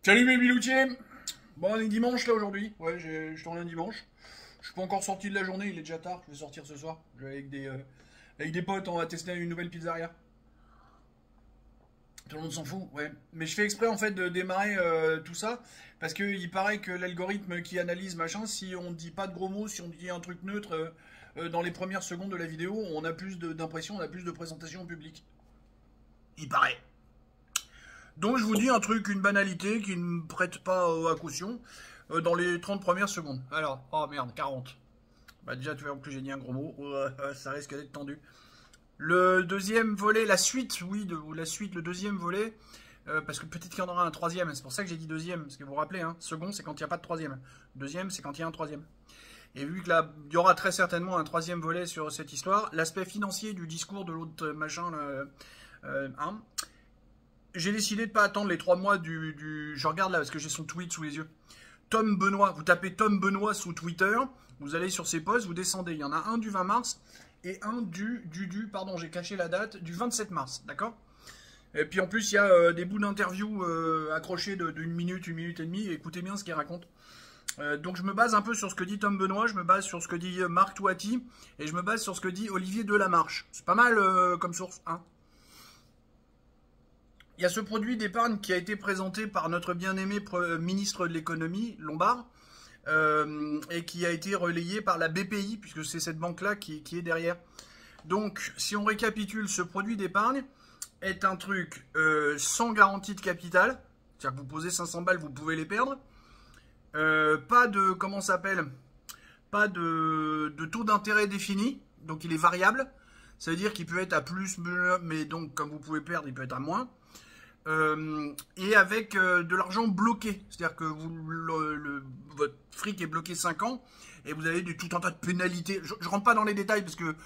Salut mes biloutiers. Bon, on est dimanche là aujourd'hui. Ouais, je tourne un dimanche. Je suis pas encore sorti de la journée, il est déjà tard. Je vais sortir ce soir. Avec des potes, on va tester une nouvelle pizzeria. Tout le monde s'en fout, ouais. Mais je fais exprès en fait de démarrer tout ça parce que il paraît que l'algorithme qui analyse machin, si on dit pas de gros mots, si on dit un truc neutre dans les premières secondes de la vidéo, on a plus d'impressions, on a plus de présentation au public. Il paraît. Donc je vous dis un truc, une banalité qui ne prête pas à caution dans les 30 premières secondes. Alors, oh merde, 40. Bah déjà, tu vois, en plus j'ai dit un gros mot, ça risque d'être tendu. Le deuxième volet, la suite, oui, la suite, le deuxième volet, parce que peut-être qu'il y en aura un troisième, c'est pour ça que j'ai dit deuxième, parce que vous vous rappelez, hein, second c'est quand il n'y a pas de troisième. Deuxième c'est quand il y a un troisième. Et vu que là, il y aura très certainement un troisième volet sur cette histoire, l'aspect financier du discours de l'autre machin, là, hein, j'ai décidé de pas attendre les 3 mois Je regarde là parce que j'ai son tweet sous les yeux. Tom Benoît, vous tapez Tom Benoît sous Twitter, vous allez sur ses posts, vous descendez. Il y en a un du 20 mars et un pardon, j'ai caché la date, du 27 mars, d'accord? Et puis en plus, il y a des bouts d'interview accrochés d'une minute, une minute et demie. Écoutez bien ce qu'il raconte. Donc je me base un peu sur ce que dit Tom Benoît, je me base sur ce que dit Marc Touati et je me base sur ce que dit Olivier Delamarche. C'est pas mal comme source, hein? Il y a ce produit d'épargne qui a été présenté par notre bien-aimé ministre de l'économie, Lombard, et qui a été relayé par la BPI, puisque c'est cette banque-là qui est derrière. Donc, si on récapitule, ce produit d'épargne est un truc sans garantie de capital, c'est-à-dire que vous posez 500 balles, vous pouvez les perdre. Pas de, comment ça s'appelle, pas de taux d'intérêt défini, donc il est variable. Ça veut dire qu'il peut être à plus, mais donc comme vous pouvez perdre, il peut être à moins. Et avec de l'argent bloqué, c'est-à-dire que votre fric est bloqué 5 ans et vous avez tout un tas de pénalités. Je rentre pas dans les détails parce que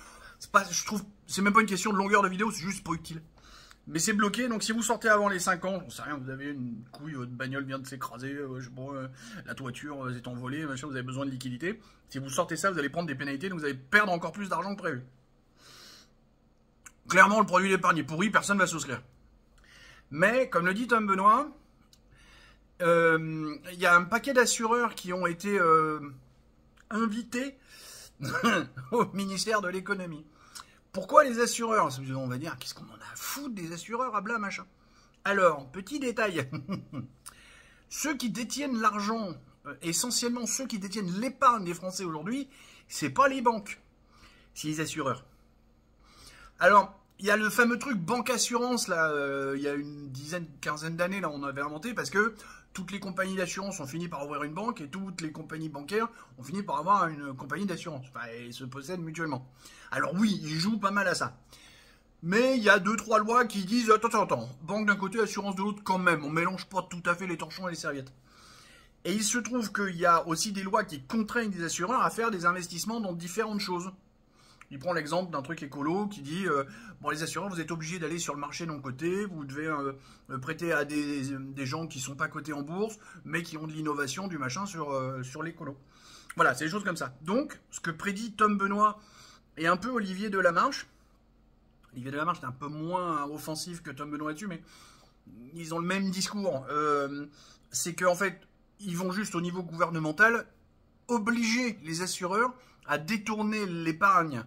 je trouve c'est même pas une question de longueur de vidéo, c'est juste pas utile. Mais c'est bloqué, donc si vous sortez avant les 5 ans, j'en sais rien, vous avez une couille, votre bagnole vient de s'écraser, la toiture est envolée, machin, vous avez besoin de liquidité. Si vous sortez ça, vous allez prendre des pénalités, donc vous allez perdre encore plus d'argent que prévu. Clairement, le produit d'épargne est pourri, personne ne va souscrire. Mais, comme le dit Tom Benoît, y a un paquet d'assureurs qui ont été invités au ministère de l'économie. Pourquoi les assureurs? On va dire, qu'est-ce qu'on en a à foutre des assureurs à bla machin? Alors, petit détail, ceux qui détiennent l'argent, essentiellement ceux qui détiennent l'épargne des Français aujourd'hui, c'est pas les banques, c'est les assureurs. Alors, il y a le fameux truc banque assurance, là, il y a une quinzaine d'années, là, on avait inventé, parce que toutes les compagnies d'assurance ont fini par ouvrir une banque, et toutes les compagnies bancaires ont fini par avoir une compagnie d'assurance. Enfin, ils se possèdent mutuellement. Alors oui, ils jouent pas mal à ça. Mais il y a 2-3 lois qui disent, attends, banque d'un côté, assurance de l'autre quand même, on mélange pas tout à fait les torchons et les serviettes. Et il se trouve qu'il y a aussi des lois qui contraignent des assureurs à faire des investissements dans différentes choses. Il prend l'exemple d'un truc écolo qui dit bon, les assureurs, vous êtes obligés d'aller sur le marché non coté, vous devez prêter à des gens qui ne sont pas cotés en bourse, mais qui ont de l'innovation, du machin sur l'écolo. Voilà, c'est des choses comme ça. Donc, ce que prédit Tom Benoît et un peu Olivier Delamarche est un peu moins offensif que Tom Benoît là-dessus, mais ils ont le même discours. C'est qu'en fait, ils vont juste au niveau gouvernemental obliger les assureurs à détourner l'épargne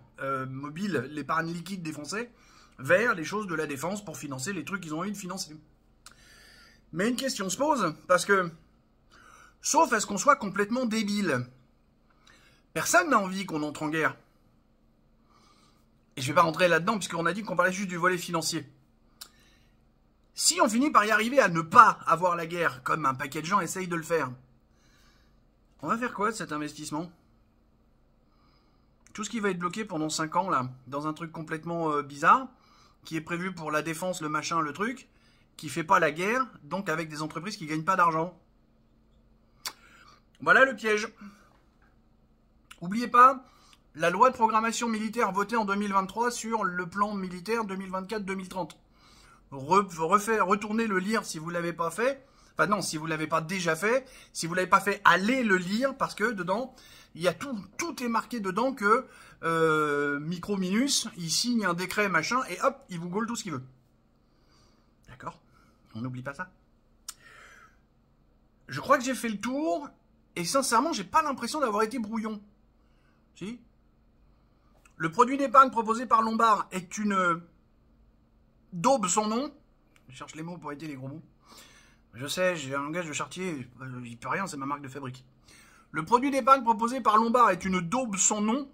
mobile, l'épargne liquide des Français, vers les choses de la défense pour financer les trucs qu'ils ont envie de financer. Mais une question se pose, parce que, sauf à ce qu'on soit complètement débile, personne n'a envie qu'on entre en guerre. Et je vais pas rentrer là-dedans, puisqu'on a dit qu'on parlait juste du volet financier. Si on finit par y arriver à ne pas avoir la guerre, comme un paquet de gens essayent de le faire, on va faire quoi de cet investissement ? Tout ce qui va être bloqué pendant 5 ans, là, dans un truc complètement bizarre, qui est prévu pour la défense, le machin, le truc, qui fait pas la guerre, donc avec des entreprises qui gagnent pas d'argent. Voilà le piège. N'oubliez pas, la loi de programmation militaire votée en 2023 sur le plan militaire 2024-2030. Retournez le lire si vous ne l'avez pas fait. Enfin non, si vous ne l'avez pas déjà fait. Si vous ne l'avez pas fait, allez le lire, parce que dedans, il y a tout est marqué dedans que Microminus, il signe un décret machin et hop, il vous gaule tout ce qu'il veut. D'accord? On n'oublie pas ça. Je crois que j'ai fait le tour, et sincèrement, j'ai pas l'impression d'avoir été brouillon. Si. Le produit d'épargne proposé par Lombard est une daube sans nom. Je cherche les mots pour éviter les gros mots. Je sais, j'ai un langage de chartier, il peut rien, c'est ma marque de fabrique. Le produit d'épargne proposé par Lombard est une daube sans nom.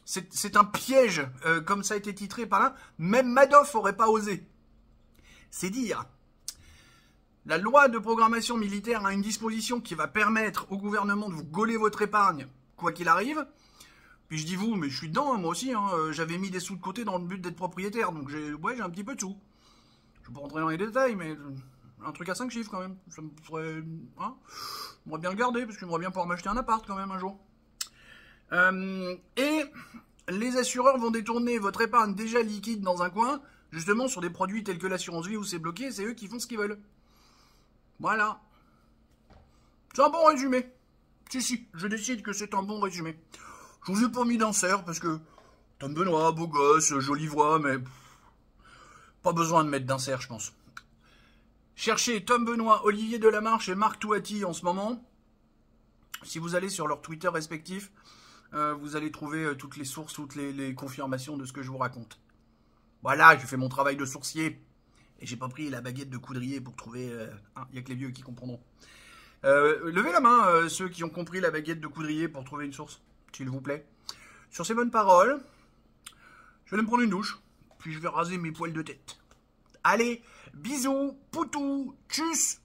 C'est un piège, comme ça a été titré par là. Même Madoff aurait pas osé. C'est dire. La loi de programmation militaire a une disposition qui va permettre au gouvernement de vous gauler votre épargne, quoi qu'il arrive. Puis je dis vous, mais je suis dedans, moi aussi. Hein. J'avais mis des sous de côté dans le but d'être propriétaire, donc j'ai un petit peu de sous. Je ne vais pas rentrer dans les détails, mais un truc à 5 chiffres quand même. Ça me ferait... Hein, j'aimerais bien le garder, parce que j'aimerais bien pouvoir m'acheter un appart quand même un jour. Et les assureurs vont détourner votre épargne déjà liquide dans un coin, justement sur des produits tels que l'assurance vie où c'est bloqué, c'est eux qui font ce qu'ils veulent. Voilà. C'est un bon résumé. Si, je décide que c'est un bon résumé. Je vous ai pas mis d'insert parce que Tom Benoît, beau gosse, jolie voix, mais pas besoin de mettre d'insert, je pense. Cherchez Tom Benoît, Olivier Delamarche et Marc Touati en ce moment. Si vous allez sur leurs Twitter respectifs, vous allez trouver toutes les sources, toutes les confirmations de ce que je vous raconte. Voilà, j'ai fait mon travail de sourcier. Et j'ai pas pris la baguette de coudrier pour trouver... Il n'y a que les vieux qui comprendront. Levez la main, ceux qui ont compris la baguette de coudrier pour trouver une source, s'il vous plaît. Sur ces bonnes paroles, je vais aller me prendre une douche, puis je vais raser mes poils de tête. Allez, bisous, poutou, tchuss.